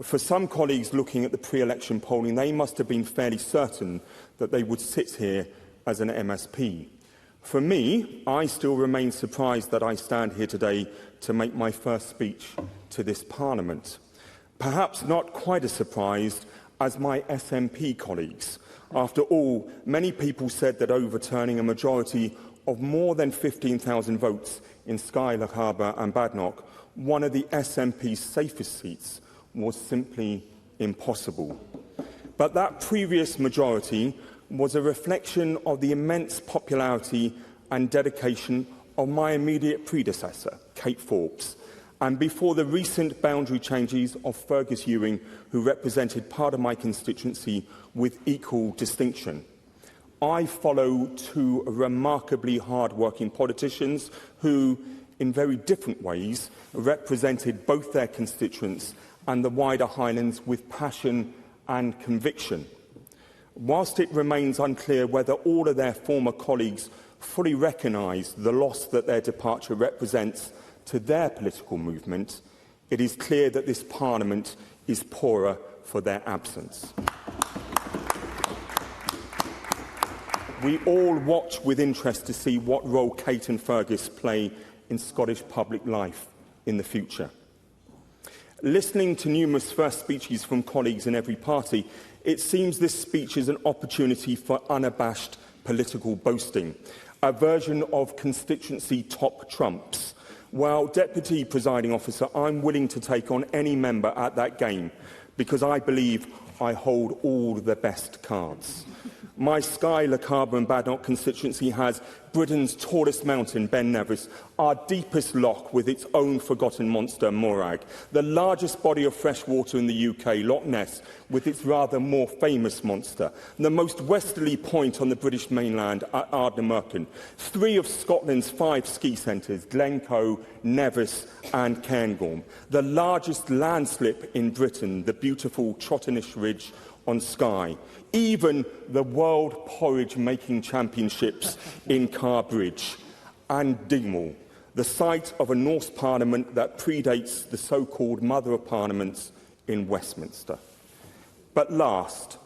For some colleagues looking at the pre-election polling, they must have been fairly certain that they would sit here as an MSP. For me, I still remain surprised that I stand here today to make my first speech to this Parliament. Perhaps not quite as surprised as my SNP colleagues. After all, many people said that overturning a majority of more than 15,000 votes in Skye, Loch Harbour and Badenoch, one of the SNP's safest seats, was simply impossible. But that previous majority was a reflection of the immense popularity and dedication of my immediate predecessor, Kate Forbes, and before the recent boundary changes of Fergus Ewing, who represented part of my constituency with equal distinction. I follow two remarkably hard-working politicians who, in very different ways, represented both their constituents and the wider Highlands with passion and conviction. Whilst it remains unclear whether all of their former colleagues fully recognise the loss that their departure represents to their political movement, it is clear that this Parliament is poorer for their absence. We all watch with interest to see what role Kate and Fergus play in Scottish public life in the future. Listening to numerous first speeches from colleagues in every party, it seems this speech is an opportunity for unabashed political boasting, a version of constituency top trumps. Well, Deputy Presiding Officer, I'm willing to take on any member at that game because I believe I hold all the best cards. My Skye, Loch Harbour and Badenoch constituency has Britain's tallest mountain, Ben Nevis, our deepest loch with its own forgotten monster, Morag, the largest body of fresh water in the UK, Loch Ness, with its rather more famous monster, the most westerly point on the British mainland at Ardnamurchan, three of Scotland's 5 ski centres, Glencoe, Nevis and Cairngorm, the largest landslip in Britain, the beautiful Trottenish Ridge on Skye, even the World Porridge-making Championships in Carbridge, and Dingwall, the site of a Norse Parliament that predates the so-called Mother of Parliaments in Westminster. But last,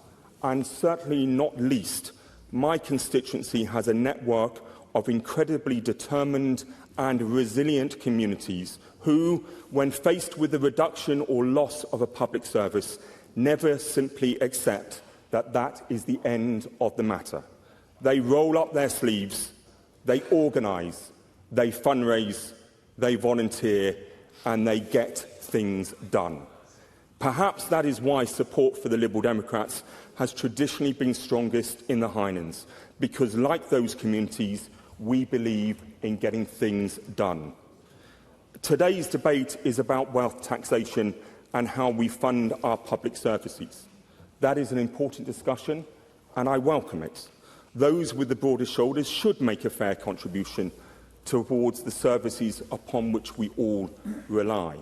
and certainly not least, my constituency has a network of incredibly determined and resilient communities who, when faced with the reduction or loss of a public service, never simply accept that that is the end of the matter. They roll up their sleeves, they organise, they fundraise, they volunteer, and they get things done. Perhaps that is why support for the Liberal Democrats has traditionally been strongest in the Highlands, because like those communities, we believe in getting things done. Today's debate is about wealth taxation and how we fund our public services. That is an important discussion, and I welcome it. Those with the broadest shoulders should make a fair contribution towards the services upon which we all rely.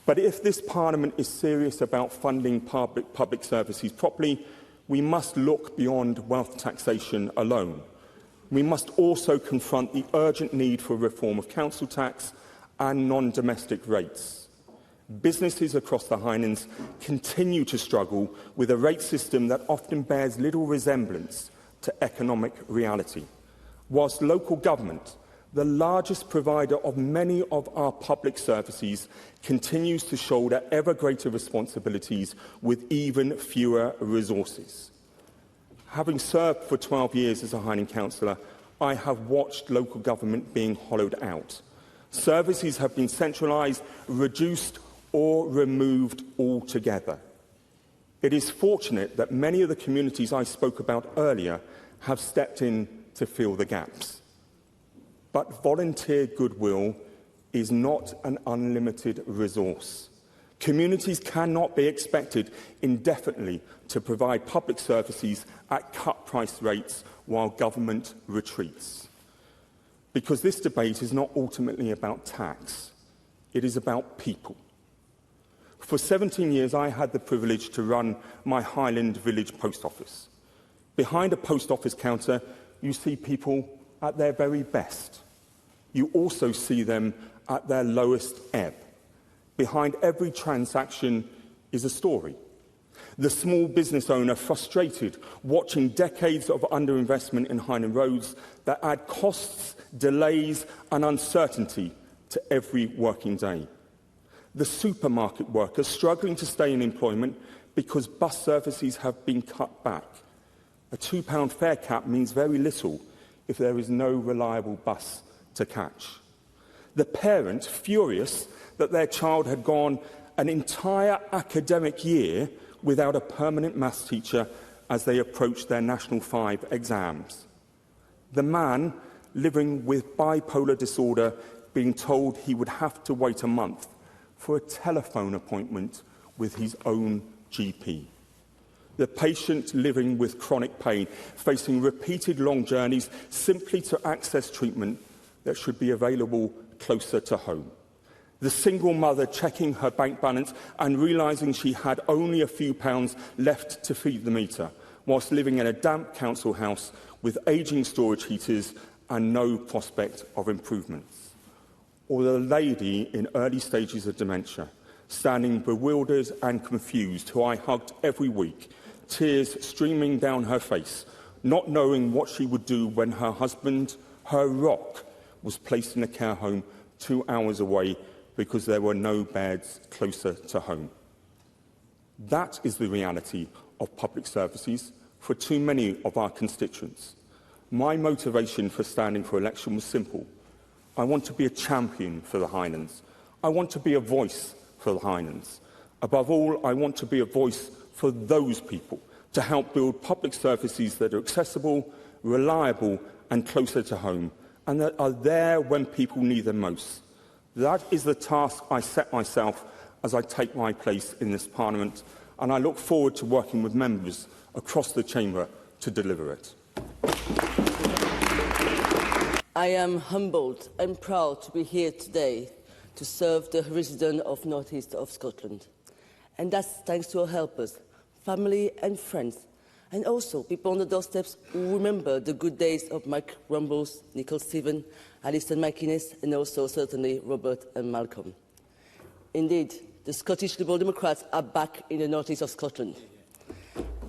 But if this Parliament is serious about funding public services properly, we must look beyond wealth taxation alone. We must also confront the urgent need for reform of council tax and non-domestic rates. Businesses across the Highlands continue to struggle with a rate system that often bears little resemblance to economic reality, whilst local government, the largest provider of many of our public services, continues to shoulder ever greater responsibilities with even fewer resources. Having served for 12 years as a Highland councillor, I have watched local government being hollowed out. Services have been centralised, reduced or removed altogether. It is fortunate that many of the communities I spoke about earlier have stepped in to fill the gaps. But volunteer goodwill is not an unlimited resource. Communities cannot be expected indefinitely to provide public services at cut price rates while government retreats. Because this debate is not ultimately about tax, it is about people. For 17 years, I had the privilege to run my Highland Village post office. Behind a post office counter, you see people at their very best. You also see them at their lowest ebb. Behind every transaction is a story. The small business owner frustrated watching decades of underinvestment in Hynham roads that add costs, delays and uncertainty to every working day. The supermarket worker struggling to stay in employment because bus services have been cut back. A £2 fare cap means very little if there is no reliable bus to catch. The parent furious that their child had gone an entire academic year without a permanent maths teacher as they approached their National 5 exams. The man living with bipolar disorder being told he would have to wait a month for a telephone appointment with his own GP. The patient living with chronic pain, facing repeated long journeys simply to access treatment that should be available closer to home. The single mother checking her bank balance and realising she had only a few pounds left to feed the meter, whilst living in a damp council house with ageing storage heaters and no prospect of improvements. Or the lady in early stages of dementia, standing bewildered and confused, who I hugged every week, tears streaming down her face, not knowing what she would do when her husband, her rock, was placed in a care home 2 hours away because there were no beds closer to home. That is the reality of public services for too many of our constituents. My motivation for standing for election was simple. I want to be a champion for the Highlands. I want to be a voice for the Highlands. Above all, I want to be a voice for those people, to help build public services that are accessible, reliable and closer to home, and that are there when people need them most. That is the task I set myself as I take my place in this Parliament, and I look forward to working with members across the Chamber to deliver it. I am humbled and proud to be here today to serve the residents of North East of Scotland. And that's thanks to our helpers, family and friends, and also people on the doorsteps who remember the good days of Mike Rumbles, Nicole Stephen, Alison McInnes, and also certainly Robert and Malcolm. Indeed, the Scottish Liberal Democrats are back in the North East of Scotland.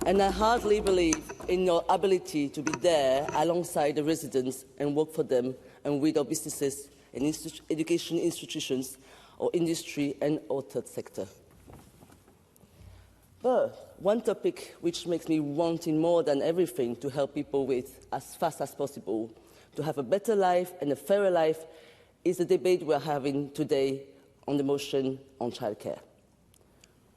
And I hardly believe in our ability to be there alongside the residents and work for them and with our businesses and education institutions, or industry and our third sector. But one topic which makes me wanting more than everything to help people with as fast as possible to have a better life and a fairer life is the debate we are having today on the motion on childcare.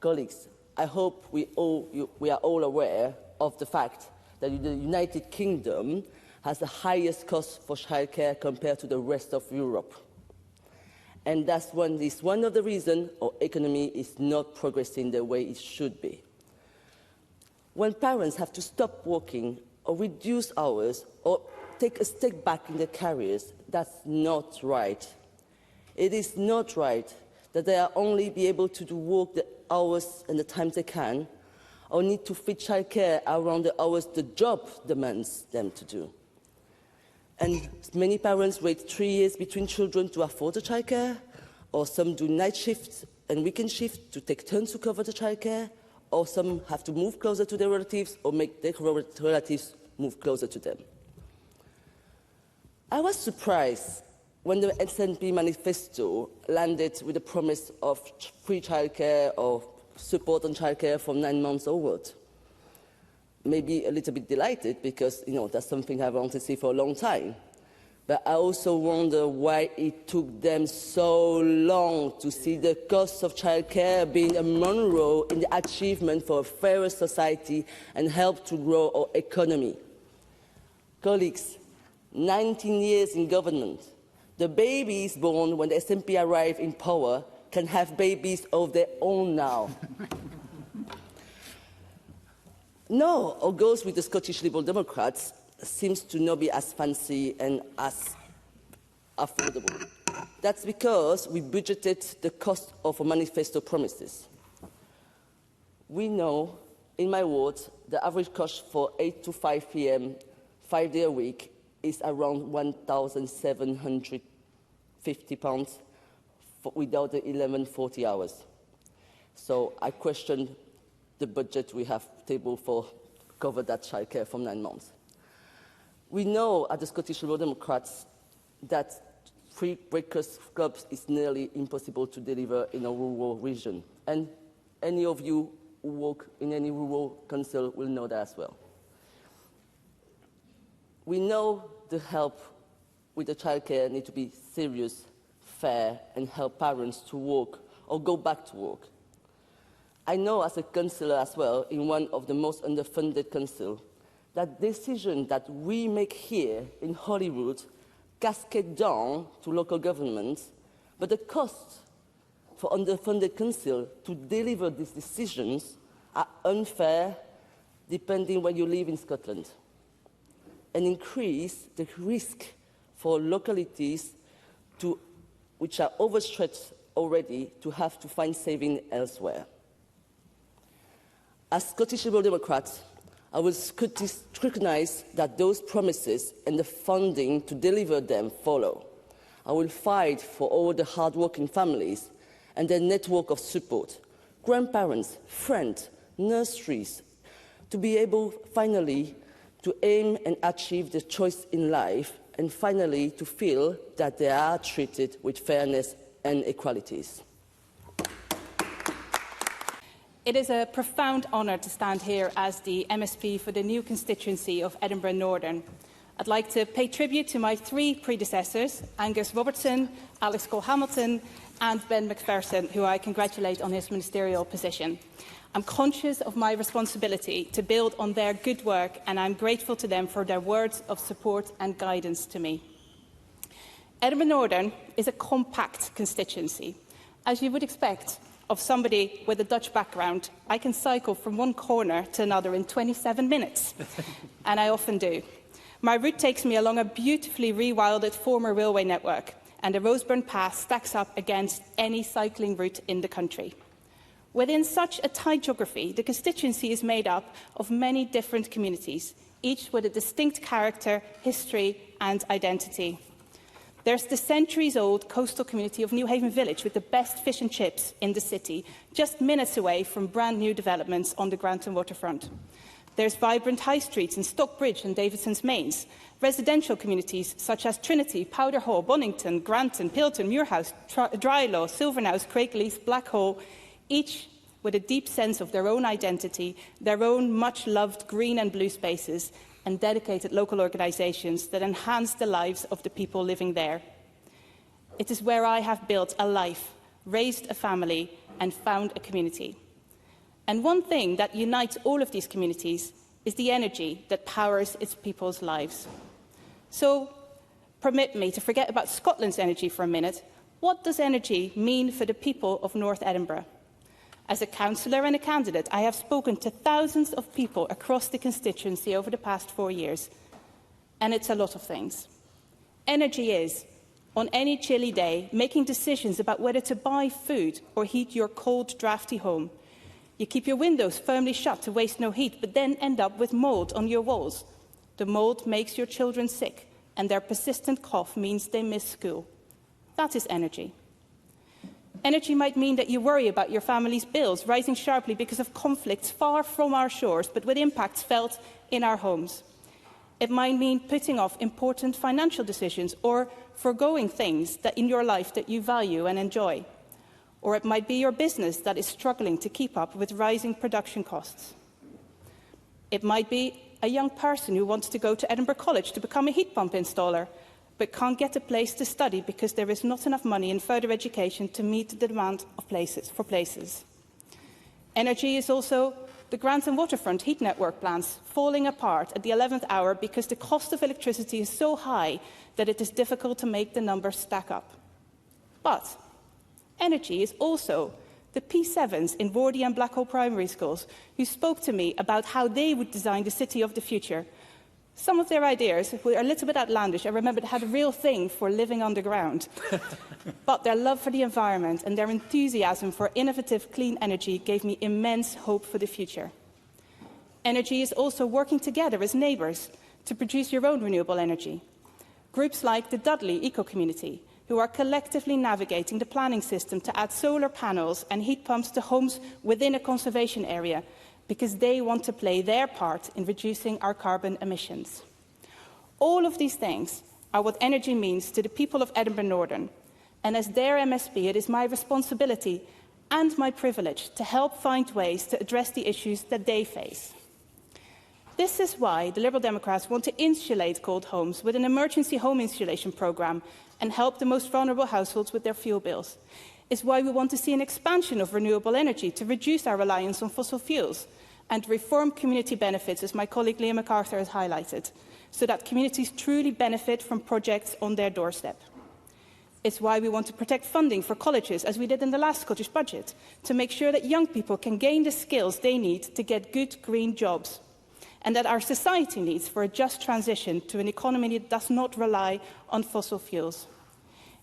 Colleagues, I hope we are all aware of the fact that the United Kingdom has the highest cost for childcare compared to the rest of Europe. And that's one of the reasons our economy is not progressing the way it should be. When parents have to stop working or reduce hours or take a step back in their careers, that's not right. It is not right that they are only be able to work the hours and the times they can, or need to fit childcare around the hours the job demands them to do. And many parents wait 3 years between children to afford the childcare, or some do night shifts and weekend shifts to take turns to cover the childcare, or some have to move closer to their relatives or make their relatives move closer to them. I was surprised when the SNP manifesto landed with the promise of free childcare or support on childcare from 9 months onward. Maybe a little bit delighted because, that's something I've wanted to see for a long time. But I also wonder why it took them so long to see the cost of childcare being a monroe in the achievement for a fairer society and help to grow our economy. Colleagues, 19 years in government, the babies born when the SNP arrive in power can have babies of their own now. No, our goals with the Scottish Liberal Democrats seems to not be as fancy and as affordable. That's because we budgeted the cost of our manifesto promises. We know, in my ward, the average cost for 8 to 5 p.m., 5 days a week, is around £1,750 without the 1140 hours. So I question the budget we have tabled for cover that childcare for 9 months. We know at the Scottish Liberal Democrats that free breakfast clubs is nearly impossible to deliver in a rural region. And any of you who work in any rural council will know that as well. We know the help with the childcare needs to be serious, fair, and help parents to work or go back to work. I know as a councillor as well, in one of the most underfunded councils, that decisions that we make here in Holyrood cascade down to local governments, but the cost for underfunded council to deliver these decisions are unfair depending where you live in Scotland, and increase the risk for localities which are overstretched already to have to find saving elsewhere. As Scottish Liberal Democrats, I will scrutinise that those promises and the funding to deliver them follow. I will fight for all the hard-working families and their network of support, grandparents, friends, nurseries, to be able finally to aim and achieve the choice in life, and finally to feel that they are treated with fairness and equalities. It is a profound honour to stand here as the MSP for the new constituency of Edinburgh Northern. I'd like to pay tribute to my 3 predecessors, Angus Robertson, Alex Cole-Hamilton and Ben McPherson, who I congratulate on his ministerial position. I'm conscious of my responsibility to build on their good work, and I'm grateful to them for their words of support and guidance to me. Edinburgh Northern is a compact constituency. As you would expect of somebody with a Dutch background, I can cycle from one corner to another in 27 minutes, and I often do. My route takes me along a beautifully rewilded former railway network, and the Roseburn Pass stacks up against any cycling route in the country. Within such a tight geography, the constituency is made up of many different communities, each with a distinct character, history and identity. There's the centuries-old coastal community of Newhaven Village with the best fish and chips in the city, just minutes away from brand new developments on the Granton waterfront. There's vibrant high streets in Stockbridge and Davidson's Mains, residential communities such as Trinity, Powder Hall, Bonington, Granton, Pilton, Muirhouse, Drylaw, Silvernouse, Craigleith, Blackhall, each with a deep sense of their own identity, their own much-loved green and blue spaces, and dedicated local organisations that enhance the lives of the people living there. It is where I have built a life, raised a family, and found a community. And one thing that unites all of these communities is the energy that powers its people's lives. So, permit me to forget about Scotland's energy for a minute. What does energy mean for the people of North Edinburgh? As a councillor and a candidate, I have spoken to thousands of people across the constituency over the past 4 years. And it's a lot of things. Energy is, on any chilly day, making decisions about whether to buy food or heat your cold, drafty home. You keep your windows firmly shut to waste no heat, but then end up with mould on your walls. The mould makes your children sick, and their persistent cough means they miss school. That is energy. Energy might mean that you worry about your family's bills rising sharply because of conflicts far from our shores, but with impacts felt in our homes. It might mean putting off important financial decisions or forgoing things that in your life that you value and enjoy. Or it might be your business that is struggling to keep up with rising production costs. It might be a young person who wants to go to Edinburgh College to become a heat pump installer, but can't get a place to study because there is not enough money in further education to meet the demand of places. Energy is also the Granton waterfront heat network plans falling apart at the 11th hour because the cost of electricity is so high that it is difficult to make the numbers stack up. But energy is also the P7s in Vordy and Blackhall primary schools who spoke to me about how they would design the city of the future. Some of their ideas were a little bit outlandish. I remember they had a real thing for living underground. But their love for the environment and their enthusiasm for innovative clean energy gave me immense hope for the future. Energy is also working together as neighbours to produce your own renewable energy. Groups like the Dudley Eco Community who are collectively navigating the planning system to add solar panels and heat pumps to homes within a conservation area, because they want to play their part in reducing our carbon emissions. All of these things are what energy means to the people of Edinburgh Northern, and as their MSP, it is my responsibility and my privilege to help find ways to address the issues that they face. This is why the Liberal Democrats want to insulate cold homes with an emergency home insulation programme and help the most vulnerable households with their fuel bills. It's why we want to see an expansion of renewable energy to reduce our reliance on fossil fuels and reform community benefits, as my colleague Liam MacArthur has highlighted, so that communities truly benefit from projects on their doorstep. It's why we want to protect funding for colleges, as we did in the last Scottish budget, to make sure that young people can gain the skills they need to get good green jobs, and that our society needs for a just transition to an economy that does not rely on fossil fuels.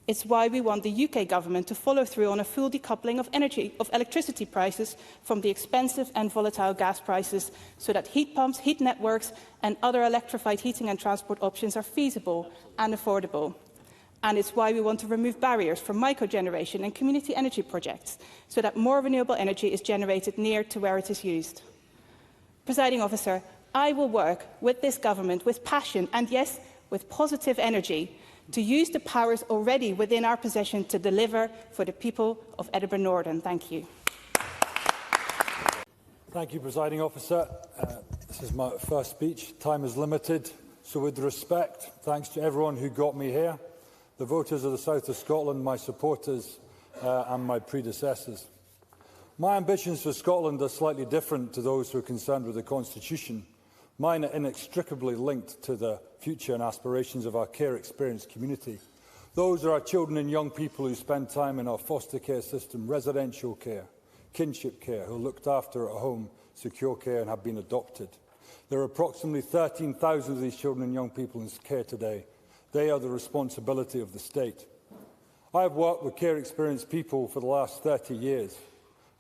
It's why we want the UK government to follow through on a full decoupling of electricity prices from the expensive and volatile gas prices, so that heat pumps, heat networks and other electrified heating and transport options are feasible and affordable. And it's why we want to remove barriers for microgeneration and community energy projects, so that more renewable energy is generated near to where it is used. Presiding Officer, I will work with this government with passion and, yes, with positive energy to use the powers already within our possession to deliver for the people of Edinburgh Northern. Thank you. Thank you, Presiding Officer. This is my first speech. Time is limited, so with respect, thanks to everyone who got me here, the voters of the south of Scotland, my supporters and my predecessors. My ambitions for Scotland are slightly different to those who are concerned with the Constitution. Mine are inextricably linked to the future and aspirations of our care-experienced community. Those are our children and young people who spend time in our foster care system, residential care, kinship care, who are looked after at home, secure care and have been adopted. There are approximately 13,000 of these children and young people in care today. They are the responsibility of the state. I have worked with care-experienced people for the last 30 years.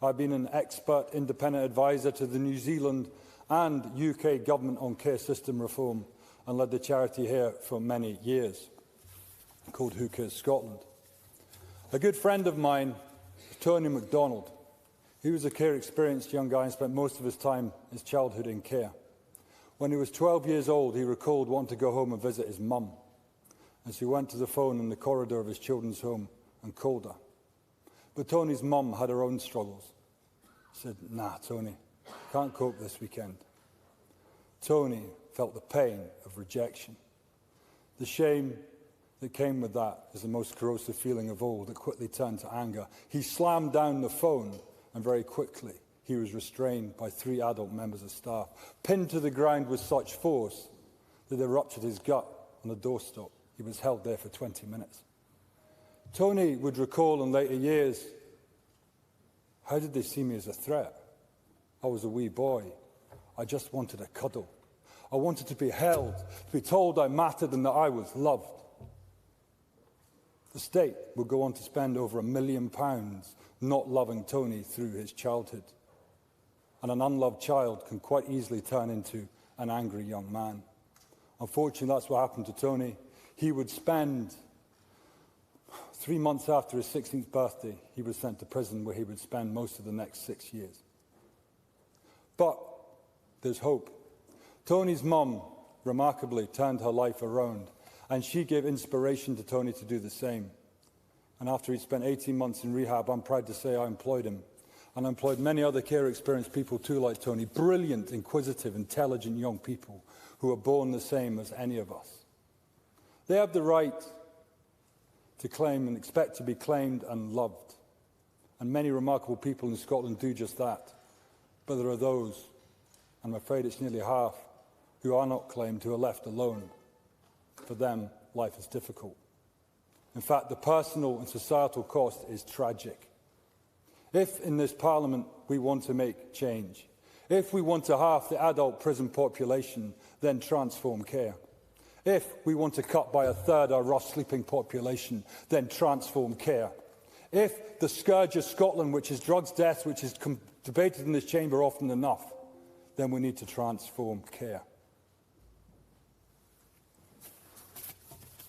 I've been an expert independent advisor to the New Zealand and UK government on care system reform and led the charity here for many years, called Who Cares Scotland. A good friend of mine, Tony MacDonald, he was a care-experienced young guy and spent most of his time, his childhood, in care. When he was 12 years old, he recalled wanting to go home and visit his mum, as he went to the phone in the corridor of his children's home and called her. But Tony's mum had her own struggles. He said, "Nah, Tony, can't cope this weekend." Tony felt the pain of rejection. The shame that came with that is the most corrosive feeling of all that quickly turned to anger. He slammed down the phone and very quickly he was restrained by 3 adult members of staff, pinned to the ground with such force that they ruptured his gut on the doorstep. He was held there for 20 minutes. Tony would recall in later years, how did they see me as a threat? I was a wee boy. I just wanted a cuddle. I wanted to be held, to be told I mattered and that I was loved. The state would go on to spend over £1 million not loving Tony through his childhood. And an unloved child can quite easily turn into an angry young man. Unfortunately, that's what happened to Tony. He would spend 3 months after his 16th birthday, he was sent to prison where he would spend most of the next 6 years. But there's hope. Tony's mum, remarkably, turned her life around, and she gave inspiration to Tony to do the same. And after he'd spent 18 months in rehab, I'm proud to say I employed him. And I employed many other care-experienced people too, like Tony, brilliant, inquisitive, intelligent young people who are born the same as any of us. They have the right to claim and expect to be claimed and loved. And many remarkable people in Scotland do just that. But there are those, and I'm afraid it's nearly half, who are not claimed, who are left alone. For them, life is difficult. In fact, the personal and societal cost is tragic. If in this Parliament we want to make change, if we want to halve the adult prison population, then transform care. If we want to cut by 1/3 our rough sleeping population, then transform care. If the scourge of Scotland, which is drugs death, which is debated in this chamber often enough, then we need to transform care.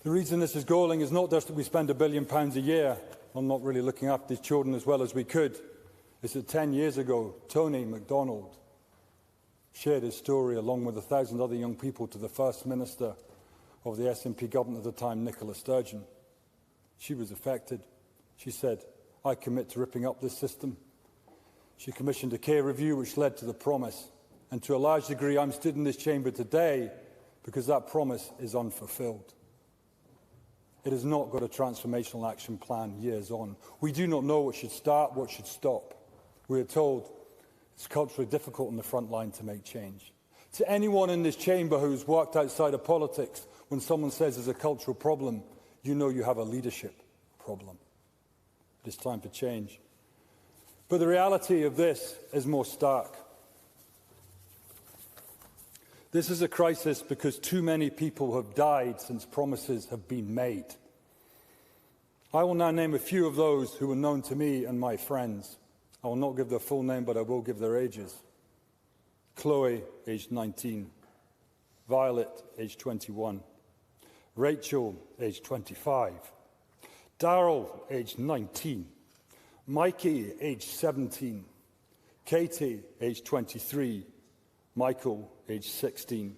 The reason this is galling is not just that we spend £1 billion a year on not really looking after these children as well as we could. It's that 10 years ago, Tony MacDonald shared his story along with 1,000 other young people to the First Minister of the SNP government at the time, Nicola Sturgeon. She was affected. She said, "I commit to ripping up this system." She commissioned a care review which led to the promise. And to a large degree, I'm stood in this chamber today because that promise is unfulfilled. It has not got a transformational action plan years on. We do not know what should start, what should stop. We are told it's culturally difficult on the front line to make change. To anyone in this chamber who's worked outside of politics, when someone says there's a cultural problem, you know you have a leadership problem. It is time for change. But the reality of this is more stark. This is a crisis because too many people have died since promises have been made. I will now name a few of those who were known to me and my friends. I will not give their full name, but I will give their ages. Chloe, aged 19. Violet, aged 21. Rachel, aged 25. Darryl, aged 19. Mikey, aged 17. Katie, aged 23. Michael, aged 16.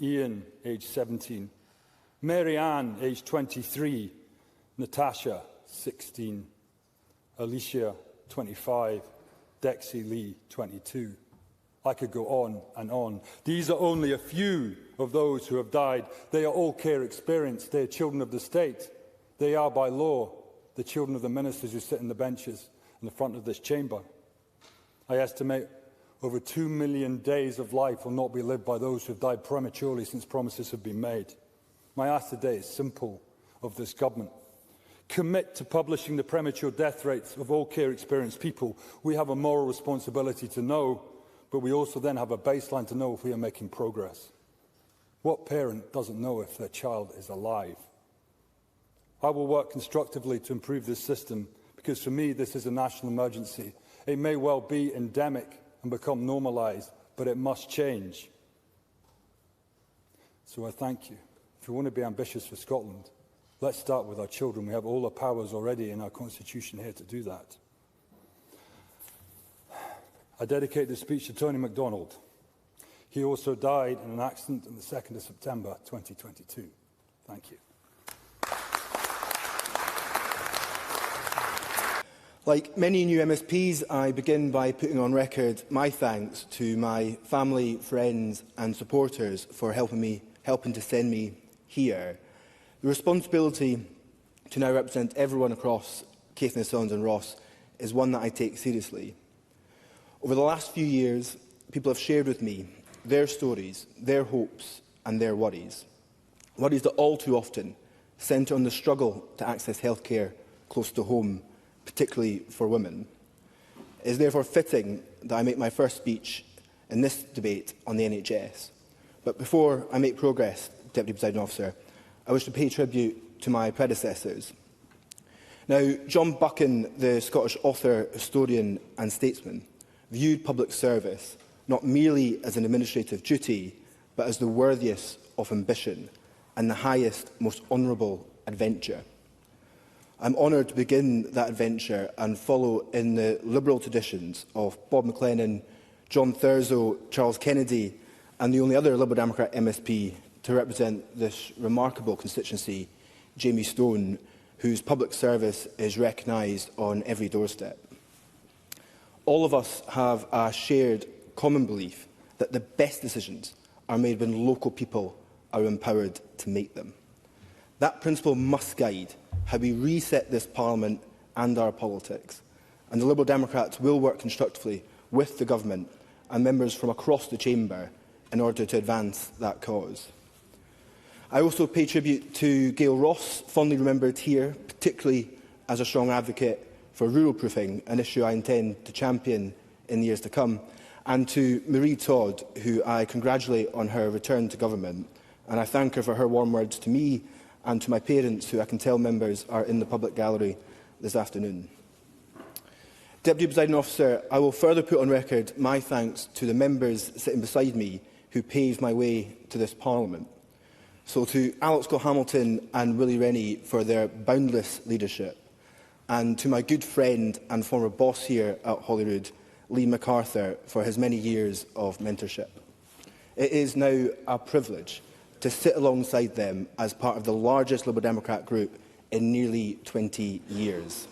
Ian, aged 17. Mary Ann, aged 23. Natasha, 16. Alicia, 25. Dexy Lee, 22. I could go on and on. These are only a few of those who have died. They are all care experienced. They are children of the state. They are, by law, the children of the ministers who sit in the benches in the front of this chamber. I estimate over 2 million days of life will not be lived by those who have died prematurely since promises have been made. My ask today is simple of this government. Commit to publishing the premature death rates of all care experienced people. We have a moral responsibility to know, but we also then have a baseline to know if we are making progress. What parent doesn't know if their child is alive? I will work constructively to improve this system because for me this is a national emergency. It may well be endemic and become normalised, but it must change. So I thank you. If we want to be ambitious for Scotland, let's start with our children. We have all the powers already in our constitution here to do that. I dedicate this speech to Tony MacDonald. He also died in an accident on the 2nd of September 2022. Thank you. Like many new MSPs, I begin by putting on record my thanks to my family, friends and supporters for helping to send me here. The responsibility to now represent everyone across Caithness, Sons and Ross is one that I take seriously. Over the last few years, people have shared with me their stories, their hopes and their worries. Worries that all too often centre on the struggle to access healthcare close to home, particularly for women. It is therefore fitting that I make my first speech in this debate on the NHS. But before I make progress, Deputy Presiding Officer, I wish to pay tribute to my predecessors. Now, John Buchan, the Scottish author, historian and statesman, viewed public service not merely as an administrative duty, but as the worthiest of ambition and the highest, most honourable adventure. I'm honoured to begin that adventure and follow in the Liberal traditions of Bob McLennan, John Thurzo, Charles Kennedy and the only other Liberal Democrat MSP to represent this remarkable constituency, Jamie Stone, whose public service is recognised on every doorstep. All of us have a shared common belief that the best decisions are made when local people are empowered to make them. That principle must guide how we reset this Parliament and our politics, and the Liberal Democrats will work constructively with the Government and members from across the Chamber in order to advance that cause. I also pay tribute to Gail Ross, fondly remembered here, particularly as a strong advocate for rural proofing, an issue I intend to champion in the years to come, and to Marie Todd, who I congratulate on her return to government, and I thank her for her warm words to me and to my parents, who I can tell members are in the public gallery this afternoon. Deputy Presiding Officer, I will further put on record my thanks to the members sitting beside me who paved my way to this Parliament. So to Alex Hamilton and Willie Rennie for their boundless leadership, and to my good friend and former boss here at Holyrood, Lee MacArthur, for his many years of mentorship. It is now a privilege to sit alongside them as part of the largest Liberal Democrat group in nearly 20 years.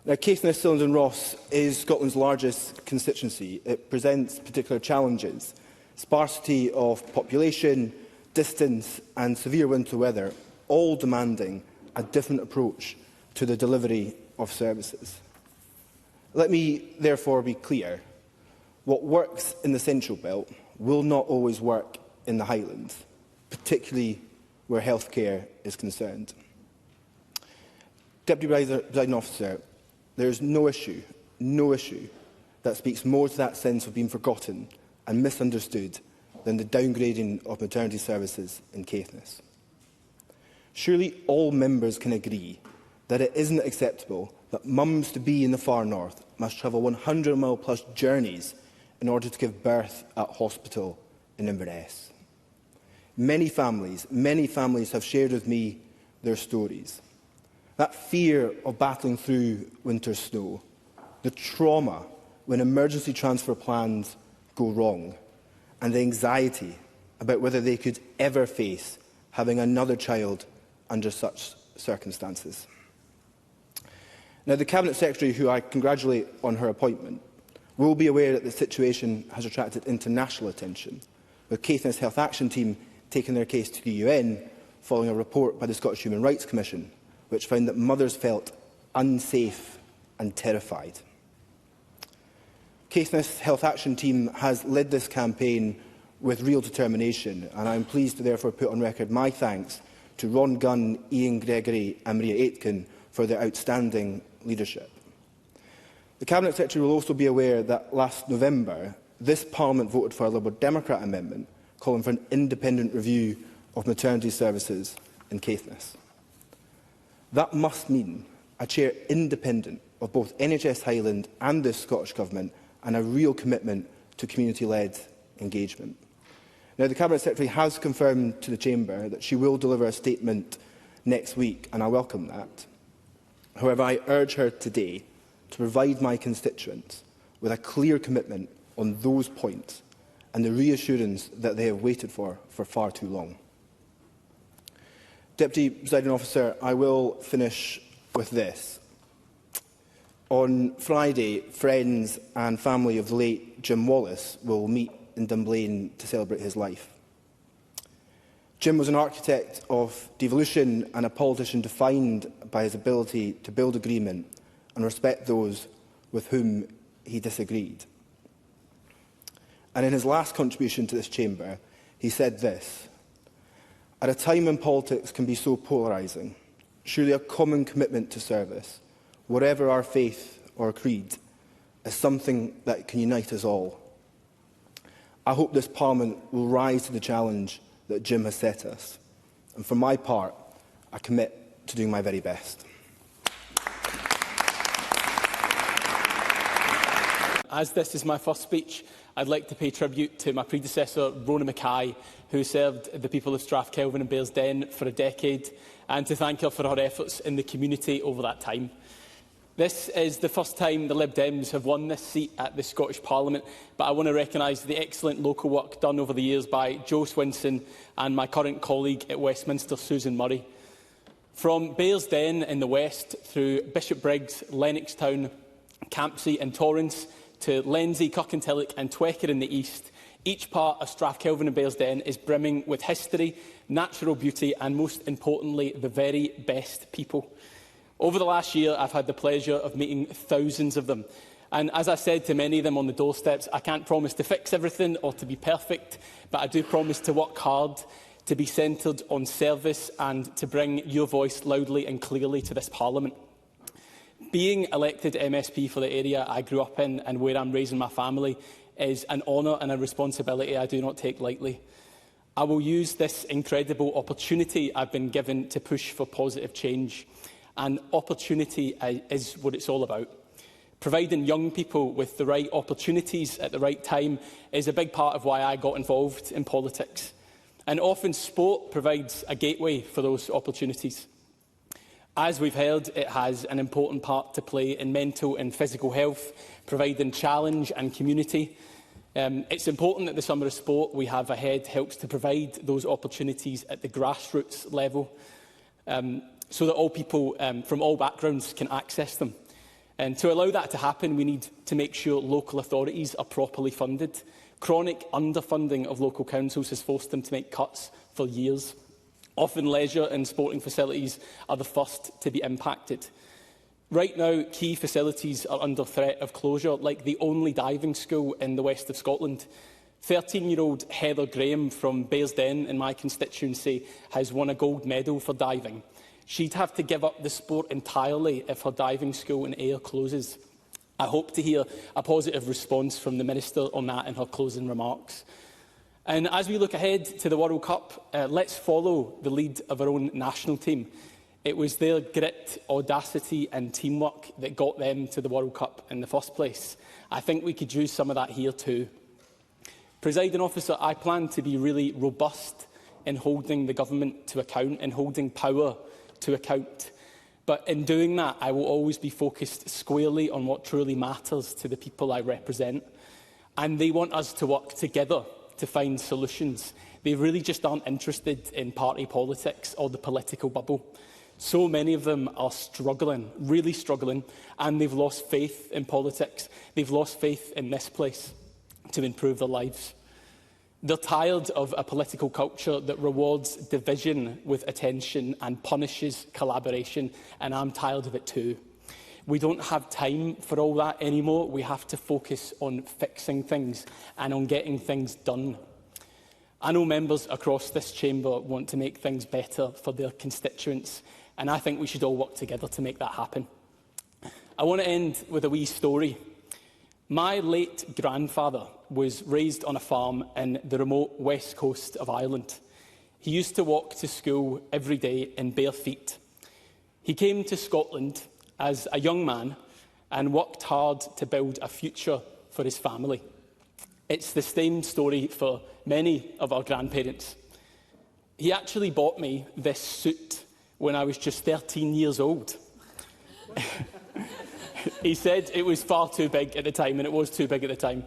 Now, Caithness, Cillins and Ross is Scotland's largest constituency. It presents particular challenges: sparsity of population, distance and severe winter weather, all demanding a different approach to the delivery of services. Let me therefore be clear. What works in the Central Belt will not always work in the Highlands, particularly where healthcare is concerned. Deputy Presiding Officer, there is no issue that speaks more to that sense of being forgotten and misunderstood than the downgrading of maternity services in Caithness. Surely all members can agree that it isn't acceptable that mums-to-be in the far north must travel 100-mile-plus journeys in order to give birth at hospital in Inverness. Many families have shared with me their stories. That fear of battling through winter snow, the trauma when emergency transfer plans go wrong, and the anxiety about whether they could ever face having another child under such circumstances. Now, the Cabinet Secretary, who I congratulate on her appointment, will be aware that the situation has attracted international attention, with Caithness Health Action Team taking their case to the UN following a report by the Scottish Human Rights Commission, which found that mothers felt unsafe and terrified. Caithness Health Action Team has led this campaign with real determination, and I am pleased to therefore put on record my thanks to Ron Gunn, Ian Gregory and Maria Aitken for their outstanding leadership. The Cabinet Secretary will also be aware that last November, this Parliament voted for a Liberal Democrat amendment calling for an independent review of maternity services in Caithness. That must mean a chair independent of both NHS Highland and the Scottish Government, and a real commitment to community-led engagement. Now, the Cabinet Secretary has confirmed to the Chamber that she will deliver a statement next week, and I welcome that. However, I urge her today to provide my constituents with a clear commitment on those points and the reassurance that they have waited for far too long. Deputy Presiding Officer, I will finish with this. On Friday, friends and family of the late Jim Wallace will meet in Dunblane to celebrate his life. Jim was an architect of devolution and a politician defined by his ability to build agreement and respect those with whom he disagreed. And in his last contribution to this chamber, he said this: "At a time when politics can be so polarising, surely a common commitment to service, whatever our faith or creed, is something that can unite us all. I hope this Parliament will rise to the challenge that Jim has set us. And for my part, I commit to doing my very best." As this is my first speech, I'd like to pay tribute to my predecessor, Rona Mackay, who served the people of Strathkelvin and Bearsden for a decade, and to thank her for her efforts in the community over that time. This is the first time the Lib Dems have won this seat at the Scottish Parliament, but I want to recognise the excellent local work done over the years by Jo Swinson and my current colleague at Westminster, Susan Murray. From Bearsden in the west through Bishopbriggs, Lennoxtown, Campsie and Torrance, to Lenzie, Kirkintilloch and Twecker in the east, each part of Strathkelvin and Bearsden is brimming with history, natural beauty and, most importantly, the very best people. Over the last year, I've had the pleasure of meeting thousands of them. And as I said to many of them on the doorsteps, I can't promise to fix everything or to be perfect, but I do promise to work hard, to be centred on service and to bring your voice loudly and clearly to this Parliament. Being elected MSP for the area I grew up in and where I'm raising my family is an honour and a responsibility I do not take lightly. I will use this incredible opportunity I've been given to push for positive change. And opportunity is what it's all about. Providing young people with the right opportunities at the right time is a big part of why I got involved in politics. And often sport provides a gateway for those opportunities. As we've heard, it has an important part to play in mental and physical health, providing challenge and community. It's important that the Summer of Sport we have ahead helps to provide those opportunities at the grassroots level, so that all people from all backgrounds can access them. And to allow that to happen, we need to make sure local authorities are properly funded. Chronic underfunding of local councils has forced them to make cuts for years. Often leisure and sporting facilities are the first to be impacted. Right now, key facilities are under threat of closure, like the only diving school in the west of Scotland. 13-year-old Heather Graham from Bearsden in my constituency has won a gold medal for diving. She'd have to give up the sport entirely if her diving school in Ayr closes. I hope to hear a positive response from the Minister on that in her closing remarks. And as we look ahead to the World Cup, let's follow the lead of our own national team. It was their grit, audacity and teamwork that got them to the World Cup in the first place. I think we could use some of that here too. Presiding Officer, I plan to be really robust in holding the government to account and holding power to account. But in doing that, I will always be focused squarely on what truly matters to the people I represent. And they want us to work together to find solutions. They really just aren't interested in party politics or the political bubble. So many of them are struggling, really struggling, and they've lost faith in politics. They've lost faith in this place to improve their lives. They're tired of a political culture that rewards division with attention and punishes collaboration, and I'm tired of it too. We don't have time for all that anymore. We have to focus on fixing things and on getting things done. I know members across this chamber want to make things better for their constituents, and I think we should all work together to make that happen. I want to end with a wee story. My late grandfather was raised on a farm in the remote west coast of Ireland. He used to walk to school every day in bare feet. He came to Scotland as a young man and worked hard to build a future for his family. It's the same story for many of our grandparents. He actually bought me this suit when I was just 13 years old. He said it was far too big at the time, and it was too big at the time.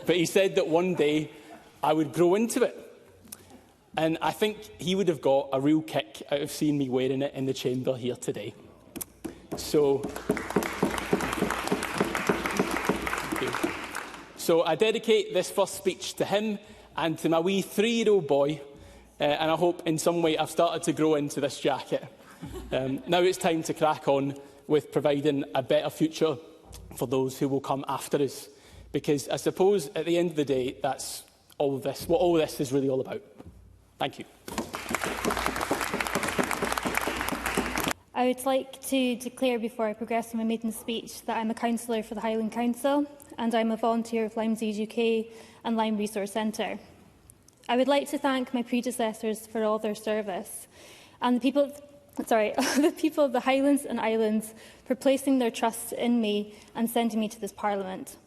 But he said that one day I would grow into it. And I think he would have got a real kick out of seeing me wearing it in the chamber here today. So I dedicate this first speech to him and to my wee 3-year-old boy, and I hope in some way I've started to grow into this jacket. Now it's time to crack on with providing a better future for those who will come after us. Because I suppose at the end of the day, that's all of this, what all this is really all about. Thank you. I would like to declare before I progress in my maiden speech that I'm a councillor for the Highland Council and I'm a volunteer of Lyme Disease UK and Lyme Resource Centre. I would like to thank my predecessors for all their service and the people of the Highlands and Islands for placing their trust in me and sending me to this Parliament.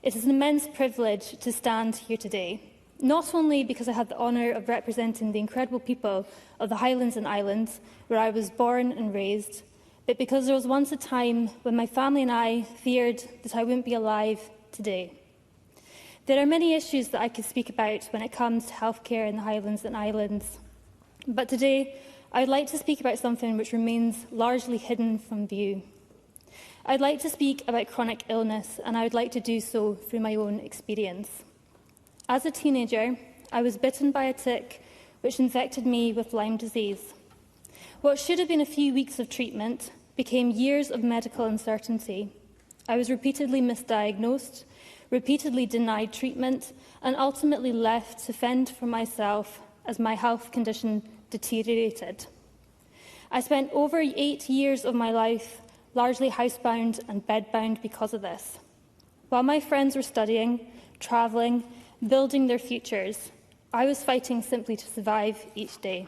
It is an immense privilege to stand here today, not only because I had the honour of representing the incredible people of the Highlands and Islands, where I was born and raised, but because there was once a time when my family and I feared that I wouldn't be alive today. There are many issues that I could speak about when it comes to healthcare in the Highlands and Islands, but today I would like to speak about something which remains largely hidden from view. I'd like to speak about chronic illness, and I would like to do so through my own experience. As a teenager, I was bitten by a tick which infected me with Lyme disease. What should have been a few weeks of treatment became years of medical uncertainty. I was repeatedly misdiagnosed, repeatedly denied treatment, and ultimately left to fend for myself as my health condition deteriorated. I spent over 8 years of my life largely housebound and bedbound because of this. While my friends were studying, travelling, building their futures, I was fighting simply to survive each day.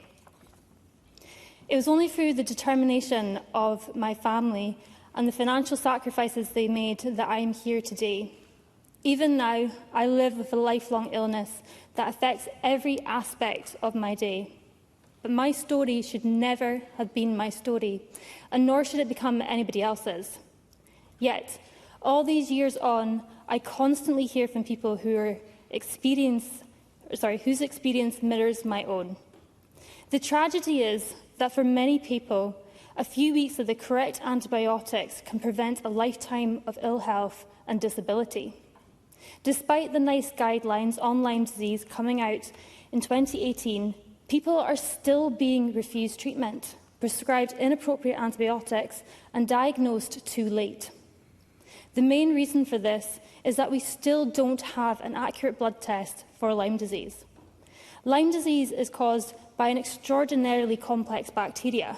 It was only through the determination of my family and the financial sacrifices they made that I am here today. Even now, I live with a lifelong illness that affects every aspect of my day. But my story should never have been my story, and nor should it become anybody else's. Yet, all these years on, I constantly hear from people whose experience mirrors my own. The tragedy is that for many people, a few weeks of the correct antibiotics can prevent a lifetime of ill health and disability. Despite the NICE guidelines on Lyme disease coming out in 2018, people are still being refused treatment, prescribed inappropriate antibiotics, and diagnosed too late. The main reason for this is that we still don't have an accurate blood test for Lyme disease. Lyme disease is caused by an extraordinarily complex bacteria,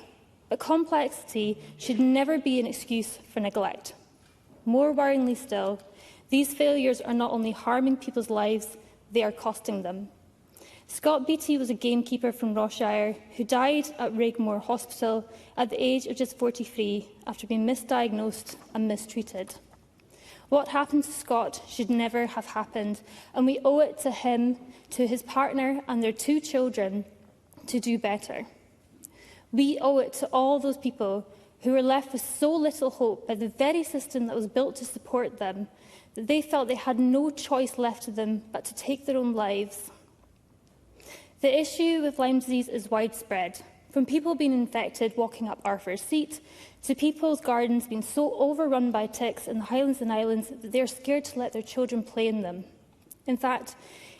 but complexity should never be an excuse for neglect. More worryingly still, these failures are not only harming people's lives, they are costing them. Scott Beattie was a gamekeeper from Rossshire who died at Raigmore Hospital at the age of just 43 after being misdiagnosed and mistreated. What happened to Scott should never have happened, and we owe it to him, to his partner and their 2 children to do better. We owe it to all those people who were left with so little hope by the very system that was built to support them that they felt they had no choice left to them but to take their own lives. The issue with Lyme disease is widespread, from people being infected walking up Arthur's Seat to people's gardens being so overrun by ticks in the Highlands and Islands that they are scared to let their children play in them. In fact,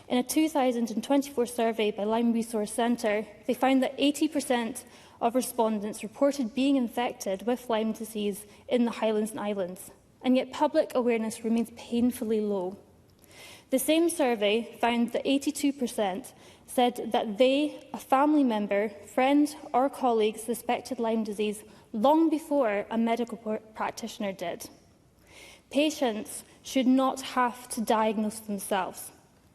in a 2024 survey by Lyme Resource Centre, they found that 80% of respondents reported being infected with Lyme disease in the Highlands and Islands, and yet public awareness remains painfully low. The same survey found that 82% said that they, a family member, friend or colleague suspected Lyme disease long before a medical practitioner did. Patients should not have to diagnose themselves,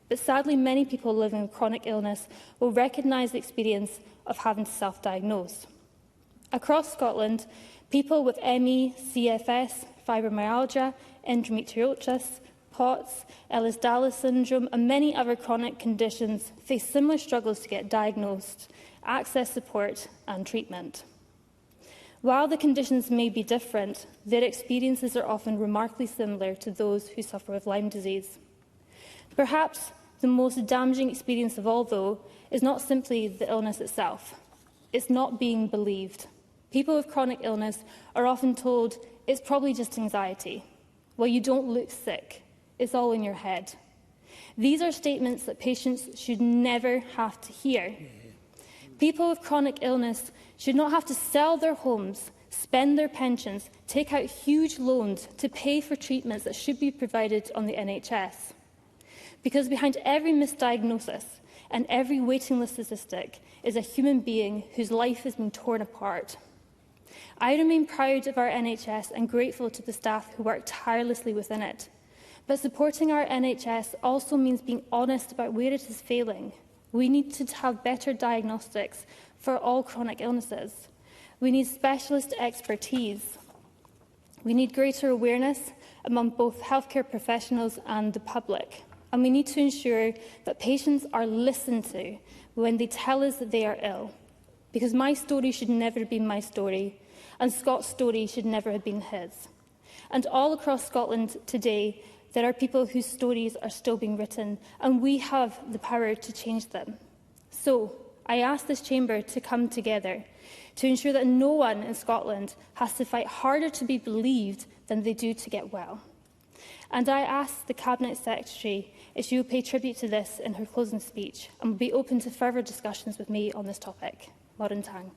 but sadly many people living with chronic illness will recognise the experience of having to self-diagnose. Across Scotland, people with ME, CFS, fibromyalgia, endometriosis, POTS, Ehlers-Danlos syndrome and many other chronic conditions face similar struggles to get diagnosed, access support and treatment. While the conditions may be different, their experiences are often remarkably similar to those who suffer with Lyme disease. Perhaps the most damaging experience of all, though, is not simply the illness itself. It's not being believed. People with chronic illness are often told, it's probably just anxiety. Well, you don't look sick. It's all in your head. These are statements that patients should never have to hear. People with chronic illness should not have to sell their homes, spend their pensions, take out huge loans to pay for treatments that should be provided on the NHS. Because behind every misdiagnosis and every waiting list statistic is a human being whose life has been torn apart. I remain proud of our NHS and grateful to the staff who work tirelessly within it. But supporting our NHS also means being honest about where it is failing. We need to have better diagnostics for all chronic illnesses. We need specialist expertise. We need greater awareness among both healthcare professionals and the public. And we need to ensure that patients are listened to when they tell us that they are ill. Because my story should never have been my story, and Scott's story should never have been his. And all across Scotland today, there are people whose stories are still being written, and we have the power to change them. So, I ask this chamber to come together to ensure that no one in Scotland has to fight harder to be believed than they do to get well. And I ask the Cabinet Secretary if she will pay tribute to this in her closing speech and will be open to further discussions with me on this topic. Morven Tang.